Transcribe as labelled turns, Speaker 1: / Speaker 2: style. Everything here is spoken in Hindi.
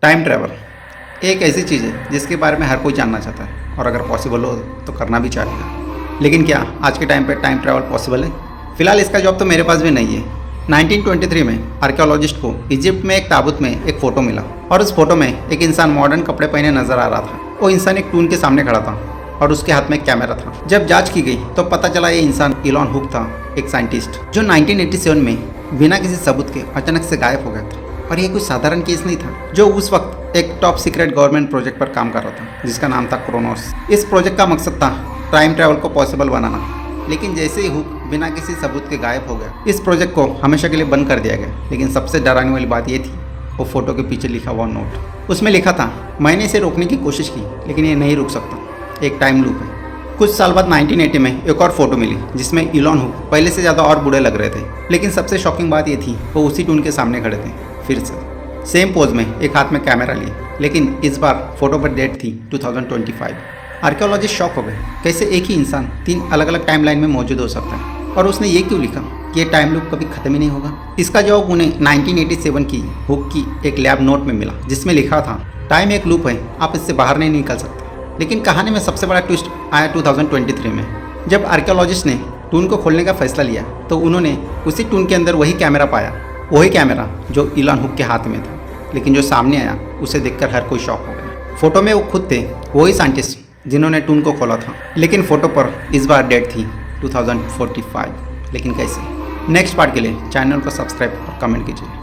Speaker 1: टाइम ट्रैवल एक ऐसी चीज़ है जिसके बारे में हर कोई जानना चाहता है और अगर पॉसिबल हो तो करना भी चाहेगा। लेकिन क्या आज के टाइम पे टाइम ट्रैवल पॉसिबल है? फिलहाल इसका जवाब तो मेरे पास भी नहीं है। 1923 में आर्कियोलॉजिस्ट को इजिप्ट में एक ताबूत में एक फ़ोटो मिला और उस फोटो में एक इंसान मॉडर्न कपड़े पहने नजर आ रहा था। वो इंसान एक टून के सामने खड़ा था और उसके हाथ में एक कैमरा था। जब जांच की गई तो पता चला ये इंसान इलॉन हुक था, एक साइंटिस्ट जो 1987 में बिना किसी सबूत के अचानक से गायब हो गया था। और ये कोई साधारण केस नहीं था, जो उस वक्त एक टॉप सीक्रेट गवर्नमेंट प्रोजेक्ट पर काम कर रहा था जिसका नाम था क्रोनोस। इस प्रोजेक्ट का मकसद था टाइम ट्रैवल को पॉसिबल बनाना। लेकिन जैसे ही हुक बिना किसी सबूत के गायब हो गया, इस प्रोजेक्ट को हमेशा के लिए बंद कर दिया गया। लेकिन सबसे डराने वाली बात ये थी, वो फोटो के पीछे लिखा हुआ नोट। उसमें लिखा था, मैंने इसे रोकने की कोशिश की लेकिन ये नहीं रुक सकता। एक टाइम लूप है। कुछ साल बाद 1980 में एक और फोटो मिली जिसमें इलॉन हुक पहले से ज़्यादा और बूढ़े लग रहे थे। लेकिन सबसे शॉकिंग बात ये थी, वो उसी टून के सामने खड़े थे, फिर से सेम पोज में, एक हाथ में कैमरा लिए। लेकिन इस बार फोटो पर डेट थी 2025। आर्कियोलॉजिस्ट शॉक हो गए, कैसे एक ही इंसान 3 अलग अलग टाइमलाइन में मौजूद हो सकता है। और उसने ये क्यों लिखा कि ये टाइम लूप कभी खत्म ही नहीं होगा? इसका जवाब उन्हें 1987 की हुक की एक लैब नोट में मिला जिसमें लिखा था, टाइम एक लूप है, आप इससे बाहर नहीं निकल सकते। लेकिन कहानी में सबसे बड़ा ट्विस्ट आया 2023 में, जब आर्कियोलॉजिस्ट ने टून को खोलने का फैसला लिया तो उन्होंने उसी टून के अंदर वही कैमरा पाया, वही कैमरा जो इलॉन हुक के हाथ में था। लेकिन जो सामने आया उसे देखकर हर कोई शॉक हो गया। फोटो में वो खुद थे, वही साइंटिस्ट जिन्होंने टून को खोला था। लेकिन फोटो पर इस बार डेट थी 2045। लेकिन कैसे? नेक्स्ट पार्ट के लिए चैनल को सब्सक्राइब और कमेंट कीजिए।